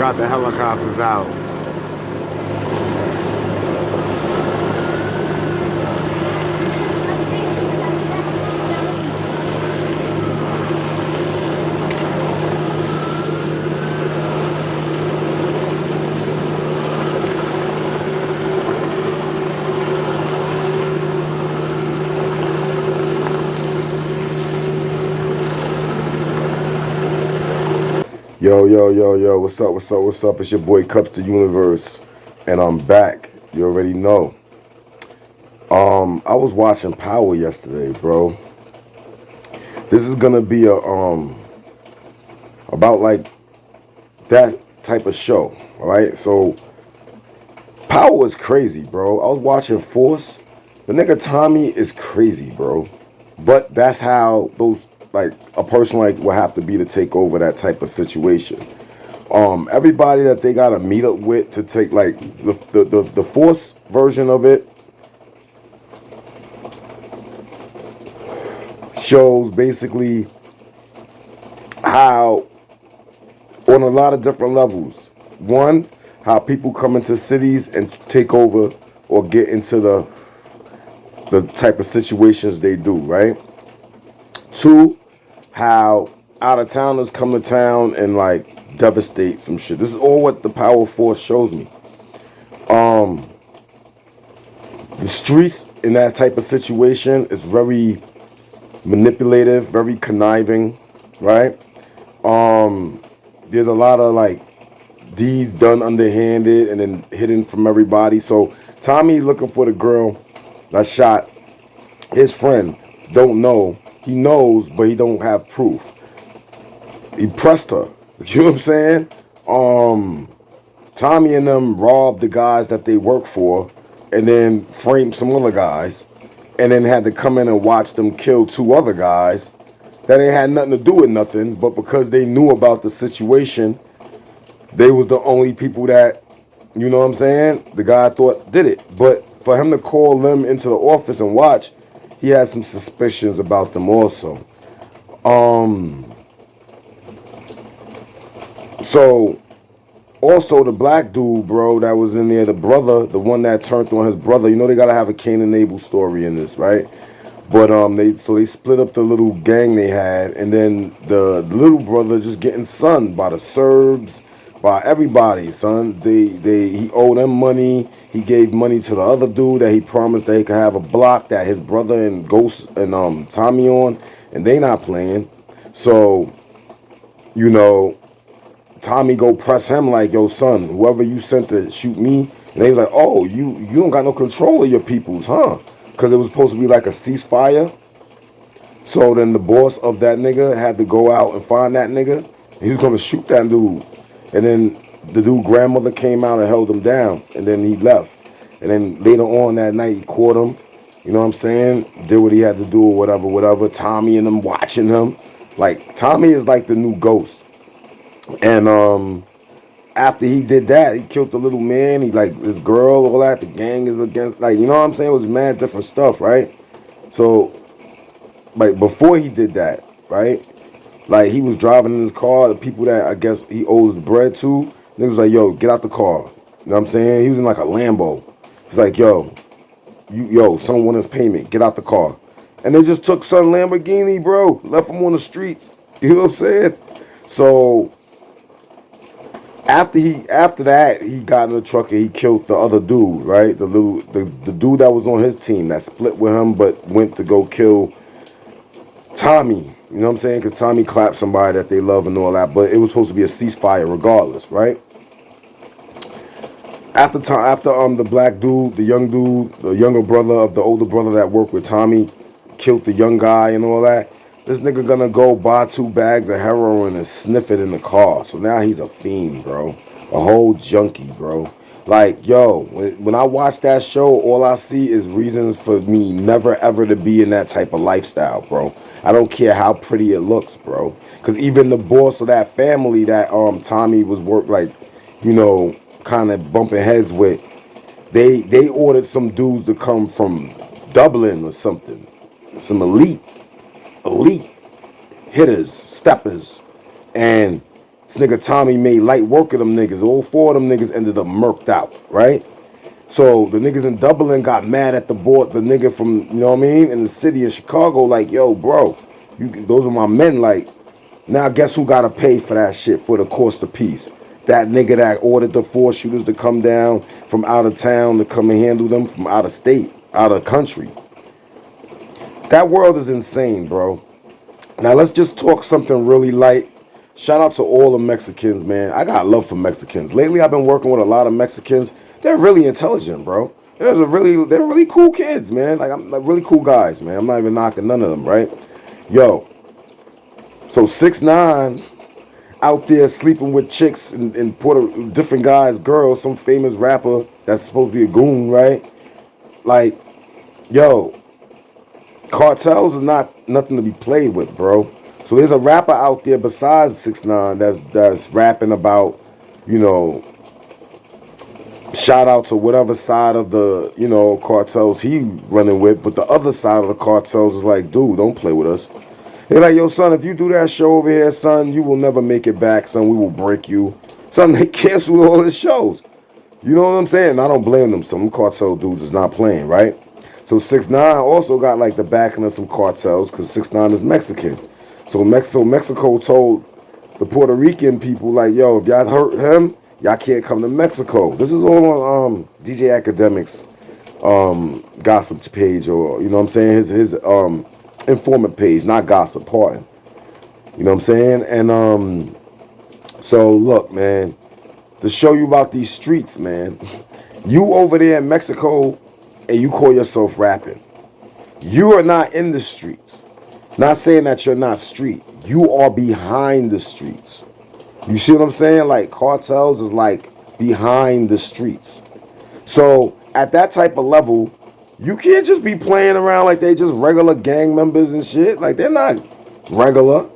got the helicopters out. Yo, yo, yo, yo, what's up, what's up, what's up? It's your boy Kupz the Universe, and I'm back. You already know. I was watching Power yesterday, bro. This is gonna be about like that type of show, all right? So Power is crazy, bro. I was watching Force. The nigga Tommy is crazy, bro. But that's how those like a person like will have to be to take over that type of situation. Everybody that they gotta meet up with to take like the Force version of it shows basically how on a lot of different levels. One, how people come into cities and take over or get into the type of situations they do, right? Two, how out of towners come to town and like devastate some shit. This is all what the Power Force shows me. The streets in that type of situation is very manipulative, very conniving, right? There's a lot of like deeds done underhanded and then hidden from everybody. So Tommy looking for the girl that shot his friend. Don't know. He knows, but he don't have proof. He pressed her. You know what I'm saying? Tommy and them robbed the guys that they work for and then framed some other guys and then had to come in and watch them kill two other guys that ain't had nothing to do with nothing, but because they knew about the situation, they was the only people that, you know what I'm saying, the guy thought did it. But for him to call them into the office and watch, he had some suspicions about them also. So also the black dude, bro, that was in there, the brother, the one that turned on his brother. You know they gotta have a Cain and Abel story in this, right? But they split up the little gang they had, and then the little brother just getting sunned by the Serbs, by everybody, son. He owed them money. He gave money to the other dude that he promised that he could have a block that his brother and Ghost and Tommy on, and they not playing. So, you know, Tommy go press him like, yo, son, whoever you sent to shoot me, and they was like, oh, you don't got no control of your peoples, huh? Because it was supposed to be like a ceasefire. So then the boss of that nigga had to go out and find that nigga. And he was going to shoot that dude. And then the dude grandmother came out and held him down. And then he left. And then later on that night, he caught him. You know what I'm saying? Did what he had to do or whatever, whatever. Tommy and them watching him. Like, Tommy is like the new Ghost. And after he did that, he killed the little man. He like this girl, all that. The gang is against, like, you know what I'm saying? It was mad different stuff, right? So, like, before he did that, right? Like, he was driving in his car. The people that I guess he owes the bread to, niggas was like, yo, get out the car. You know what I'm saying? He was in like a Lambo. He's like, son want his payment. Get out the car. And they just took son Lamborghini, bro. Left him on the streets. You know what I'm saying? So after that, he got in the truck and he killed the other dude, right? The dude that was on his team that split with him but went to go kill Tommy. You know what I'm saying? Because Tommy clapped somebody that they love and all that, but it was supposed to be a ceasefire regardless, right? After the black dude, the young dude, the younger brother of the older brother that worked with Tommy, killed the young guy and all that, this nigga gonna go buy 2 bags of heroin and sniff it in the car. So now he's a fiend, bro. A whole junkie, bro. Like, yo, when I watch that show, all I see is reasons for me never ever to be in that type of lifestyle, bro. I don't care how pretty it looks, bro. Because even the boss of that family that Tommy was kind of bumping heads with, they ordered some dudes to come from Dublin or something. Some elite hitters, steppers, and This nigga Tommy made light work of them niggas. All four of them niggas ended up murked out, right? So the niggas in Dublin got mad at the board, the nigga from, you know what I mean, in the city of Chicago, like, yo, bro, those are my men, like, now guess who gotta pay for that shit for the cost of peace? That nigga that ordered the four shooters to come down from out of town to come and handle them from out of state, out of country. That world is insane, bro. Now let's just talk something really light. Shout out to all the Mexicans, man. I got love for Mexicans. Lately I've been working with a lot of Mexicans. They're really intelligent, bro. They're really cool kids, man. I'm like really cool guys, man. I'm not even knocking none of them, right? Yo. So 6ix9ine out there sleeping with chicks and different guys, girls, some famous rapper that's supposed to be a goon, right? Like, yo, cartels is not nothing to be played with, bro. So there's a rapper out there besides 6ix9ine that's rapping about, you know, shout out to whatever side of the, you know, cartels he running with, but the other side of the cartels is like, dude, don't play with us. They're like, yo, son, if you do that show over here, son, you will never make it back, son. We will break you. Son, they canceled all his shows. You know what I'm saying? I don't blame them. Some cartel dudes is not playing, right? So 6ix9ine also got like the backing of some cartels because 6ix9ine is Mexican. So Mexico told the Puerto Rican people, like, yo, if y'all hurt him, y'all can't come to Mexico. This is all on DJ Academic's gossip page, or, you know what I'm saying, his informant page, not gossip, pardon. You know what I'm saying? And so look, man, to show you about these streets, man, you over there in Mexico and you call yourself rapping. You are not in the streets. Not saying that you're not street. You are behind the streets. You see what I'm saying? Like, cartels is like behind the streets. So at that type of level, you can't just be playing around like they just regular gang members and shit. Like, they're not regular.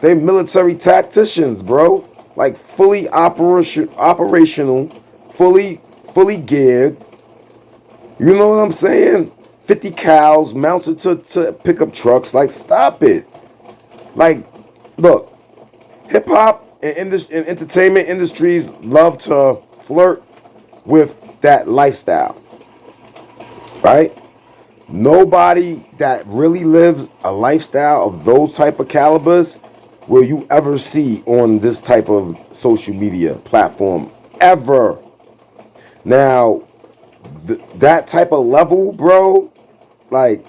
They military tacticians, bro. Like, fully operational, fully geared. You know what I'm saying? 50 cows mounted to pickup trucks. Like, stop it. Like, look, hip-hop and entertainment industries love to flirt with that lifestyle, right? Nobody that really lives a lifestyle of those type of calibers will you ever see on this type of social media platform, ever. Now, that type of level, bro, like,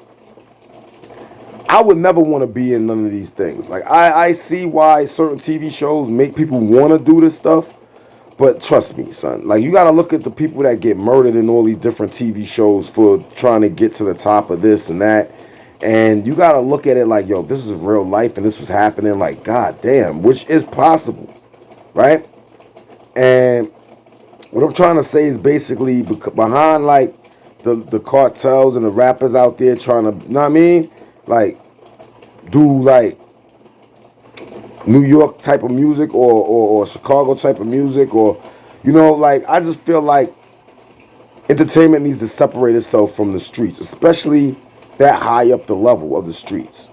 I would never want to be in none of these things. Like, I see why certain TV shows make people want to do this stuff, but trust me, son, like, you got to look at the people that get murdered in all these different TV shows for trying to get to the top of this and that, and you got to look at it like, yo, if this is real life and this was happening, like, god damn, which is possible, right? And what I'm trying to say is basically behind, like, the cartels and the rappers out there trying to, you know what I mean? Like, do, like, New York type of music or Chicago type of music, or, you know, like, I just feel like entertainment needs to separate itself from the streets, especially that high up the level of the streets.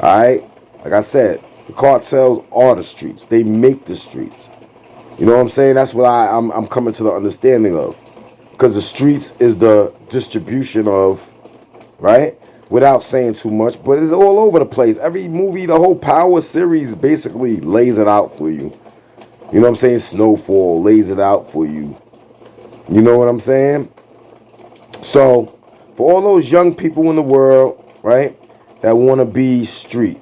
All right? Like I said, the cartels are the streets. They make the streets. You know what I'm saying? That's what I'm coming to the understanding of. Because the streets is the distribution of, right? Without saying too much, but it's all over the place. Every movie, the whole Power series basically lays it out for you. You know what I'm saying? Snowfall lays it out for you. You know what I'm saying? So, for all those young people in the world, right, that want to be street,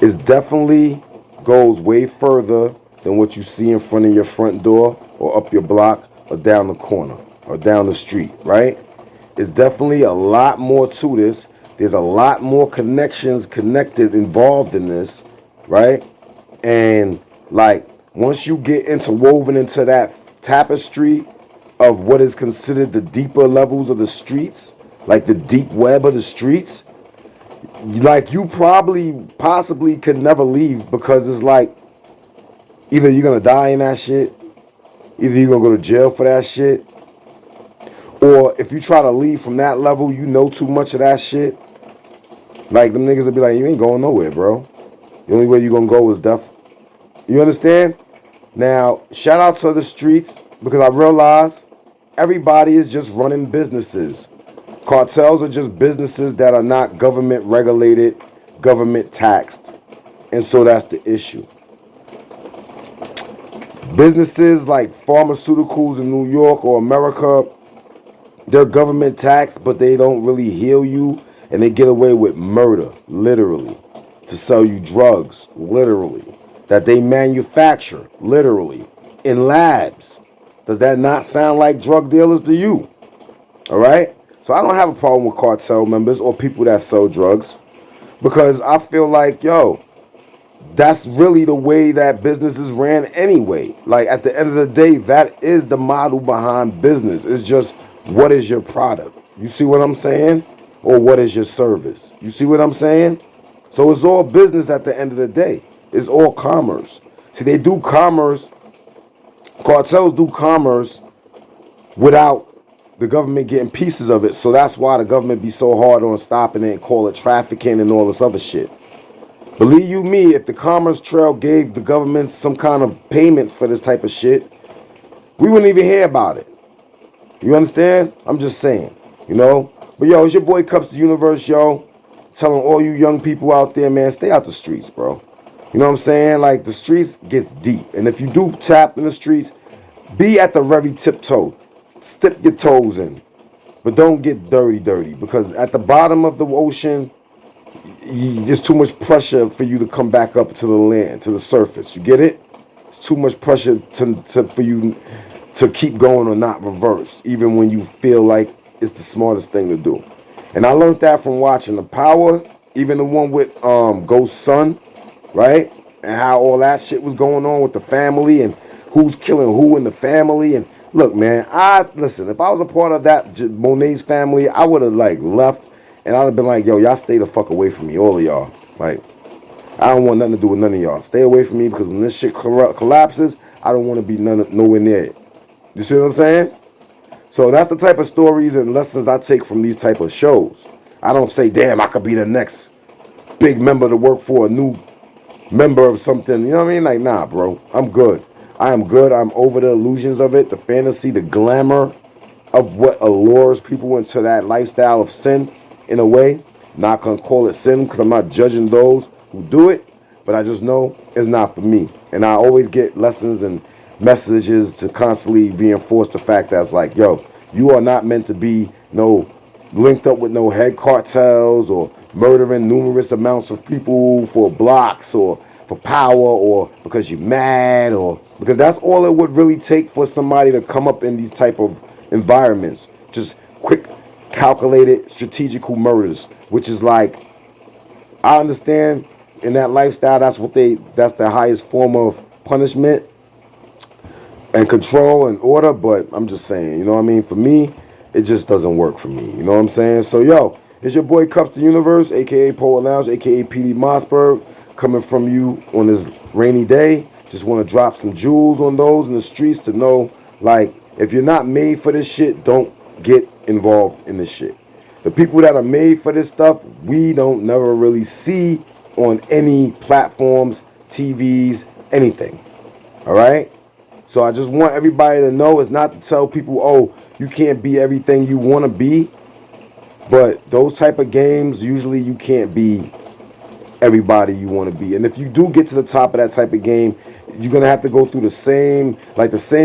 it definitely goes way further than what you see in front of your front door or up your block or down the corner or down the street, right? It's definitely a lot more to this. There's a lot more connections involved in this, right? And, like, once you get woven into that tapestry of what is considered the deeper levels of the streets, like the deep web of the streets, like, you possibly could never leave, because it's like, either you're going to die in that shit, either you're going to go to jail for that shit, or if you try to leave from that level, you know too much of that shit, like, them niggas will be like, you ain't going nowhere, bro. The only way you're going to go is death. You understand? Now, shout out to the streets because I realize everybody is just running businesses. Cartels are just businesses that are not government regulated, government taxed. And so that's the issue. Businesses like pharmaceuticals in New York or America, they're government taxed, but they don't really heal you, and they get away with murder, literally, to sell you drugs, literally, that they manufacture, literally, in labs. Does that not sound like drug dealers to you? All right? So I don't have a problem with cartel members or people that sell drugs because I feel like, yo, that's really the way that business is ran anyway. Like at the end of the day, that is the model behind business. It's just what is your product? You see what I'm saying? Or what is your service? You see what I'm saying? So it's all business at the end of the day. It's all commerce. See, they do commerce, cartels do commerce without the government getting pieces of it. So that's why the government be so hard on stopping it and call it trafficking and all this other shit. Believe you me, if the Commerce Trail gave the government some kind of payments for this type of shit, we wouldn't even hear about it. You understand? I'm just saying, you know? But yo, it's your boy Kupz the Universe, yo. Telling all you young people out there, man, stay out the streets, bro. You know what I'm saying? Like, the streets gets deep. And if you do tap in the streets, be at the very tiptoe. Step your toes in. But don't get dirty. Because at the bottom of the ocean, there's too much pressure for you to come back up to the land, to the surface. You get it? It's too much pressure for you to keep going or not reverse, even when you feel like it's the smartest thing to do. And I learned that from watching The Power, even the one with Ghost Son, right? And how all that shit was going on with the family and who's killing who in the family. And look, man, listen, if I was a part of that Monet's family, I would have like left. And I'd have been like, yo, y'all stay the fuck away from me, all of y'all. Like, I don't want nothing to do with none of y'all. Stay away from me because when this shit collapses, I don't want to be nowhere near it. You see what I'm saying? So that's the type of stories and lessons I take from these type of shows. I don't say, damn, I could be the next big member to work for a new member of something. You know what I mean? Like, nah, bro. I'm good. I am good. I'm over the illusions of it, the fantasy, the glamour of what allures people into that lifestyle of sin. In a way, not gonna call it sin because I'm not judging those who do it, but I just know it's not for me. And I always get lessons and messages to constantly reinforce the fact that it's like, yo, you are not meant to be linked up with no head cartels or murdering numerous amounts of people for blocks or for power or because you're mad or because that's all it would really take for somebody to come up in these type of environments. Just quick calculated strategical murders, which is like, I understand in that lifestyle that's the highest form of punishment and control and order, but I'm just saying, you know what I mean? For me, it just doesn't work for me, you know what I'm saying? So yo, it's your boy Kupz the Universe, aka Poet Lounge, aka PD Mossberg, coming from you on this rainy day. Just want to drop some jewels on those in the streets to know, like, if you're not made for this shit, don't get involved in this shit. The people that are made for this stuff, we don't never really see on any platforms, TVs, anything. All right? So I just want everybody to know it's not to tell people, oh, you can't be everything you want to be. But those type of games, usually you can't be everybody you want to be. And if you do get to the top of that type of game, you're going to have to go through the same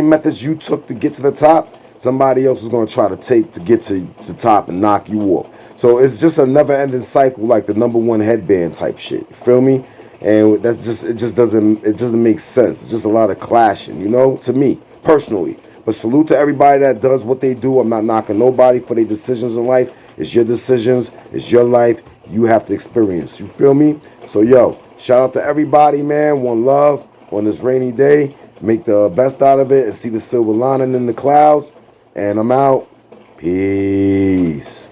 methods you took to get to the top. Somebody else is going to try to take to get to the top and knock you off. So it's just a never-ending cycle, like the number one headband type shit. You feel me? And it just doesn't make sense. It's just a lot of clashing, you know, to me personally. But salute to everybody that does what they do. I'm not knocking nobody for their decisions in life. It's your decisions. It's your life. You have to experience. You feel me? So yo, shout out to everybody, man. One love on this rainy day. Make the best out of it and see the silver lining in the clouds. And I'm out. Peace.